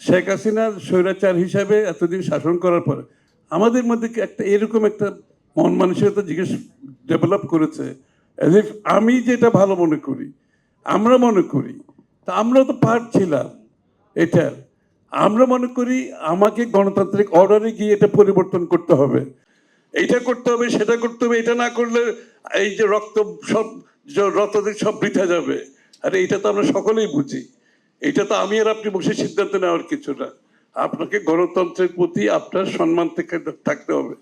শেখ হাসিনার স্বৈরাচার হিসাবে এতদিন শাসন করার পরে আমাদের মধ্যে কি একটা এরকম একটা মন মানসিকতা জিজ্ঞেস ডেভেলপ করেছে, as if আমি যেটা ভালো মনে করি, আমরা মনে করি, তা আমরা তো পার্ট ছিলাম এটার। আমরা মনে করি আমাকে গণতান্ত্রিক অর্ডারে গিয়ে এটা পরিবর্তন করতে হবে, এইটা করতে হবে, সেটা করতে হবে, এটা না করলে এই যে রক্ত সব রক্তদের সব বৃথা যাবে। আর এইটা তো আমরা সকলেই বুঝি। এটা তো আমি আর আপনি বসে সিদ্ধান্ত নেওয়ার কিছু না। আপনাকে গণতন্ত্রের প্রতি আপনার সম্মান থেকে থাকতে হবে।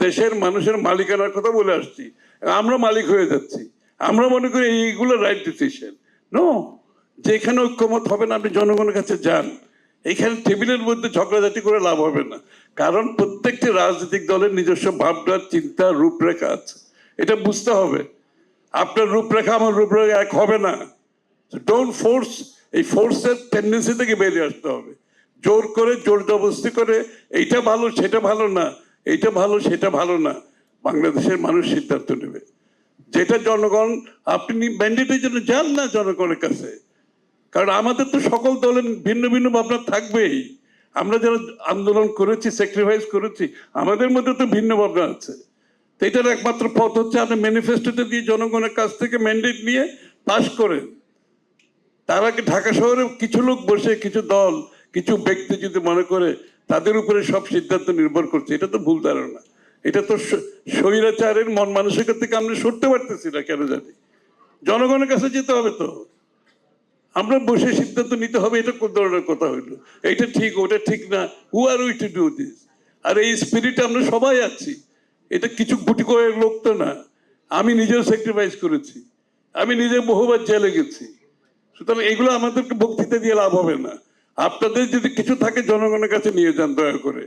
দেশের মানুষের মালিকানার কথা বলে আসছি, আমরা মালিক হয়ে যাচ্ছি। আমরা মনে করি এইগুলো রাইট ডিসিশন। নো, যেখানে ঐক্যমত হবে না, আপনি জনগণের কাছে যান। এখানে টেবিলের মধ্যে ঝগড়াঝাটি করে লাভ হবে না, কারণ প্রত্যেকটি রাজনৈতিক দলের নিজস্ব ভাবনা, চিন্তা, রূপরেখা আছে। এটা বুঝতে হবে। আপনার রূপরেখা আমার রূপরেখা এক হবে না। ডোন্ট ফোর্স, এই ফোর্সের টেন্ডেন্সি থেকে বেরিয়ে আসতে হবে। জোর করে, জোর জবরদস্তি করে এইটা ভালো সেটা ভালো না, এইটা ভালো সেটা ভালো না, বাংলাদেশের মানুষ সিদ্ধান্ত নেবে। যেটা জনগণ, আপনি ম্যান্ডেটের জন্য যান না জনগণের কাছে, কারণ আমাদের তো সকল দলের ভিন্ন ভিন্ন ভাবনা থাকবেই। আমরা যারা আন্দোলন করেছি, স্যাক্রিফাইস করেছি, আমাদের মধ্যে তো ভিন্ন ভাবনা আছে। তো এটার একমাত্র পথ হচ্ছে আপনি ম্যানিফেস্টোতে দিয়ে জনগণের কাছ থেকে ম্যান্ডেট নিয়ে পাস করেন। তার আগে ঢাকা শহরে কিছু লোক বসে, কিছু দল, কিছু ব্যক্তি যদি মনে করে তাদের উপরে সব সিদ্ধান্ত নির্ভর করছে, এটা তো ভুল ধারণা। এটা তো স্বৈরাচারের মন মানসিকতা থেকে আমরা সরতে পারতেছি না কেন জানি। জনগণের কাছে যেতে হবে তো, আমরা বসে সিদ্ধান্ত নিতে হবে, এটা কোন ধরনের কথা হইলো? এটা ঠিক, ওটা ঠিক না, হু আর উই টু ডু দিস? আর এই স্পিরিটে আমরা সবাই আছি। এটা কিছু গুটি কয়েক লোক তো না। আমি নিজেও স্যাক্রিফাইস করেছি, আমি নিজে বহুবার জেলে গেছি। সুতরাং এগুলো আমাদেরকে বক্তৃতা দিয়ে লাভ হবে না। আপনাদের যদি কিছু থাকে জনগণের কাছে নিয়ে যান দয়া করে।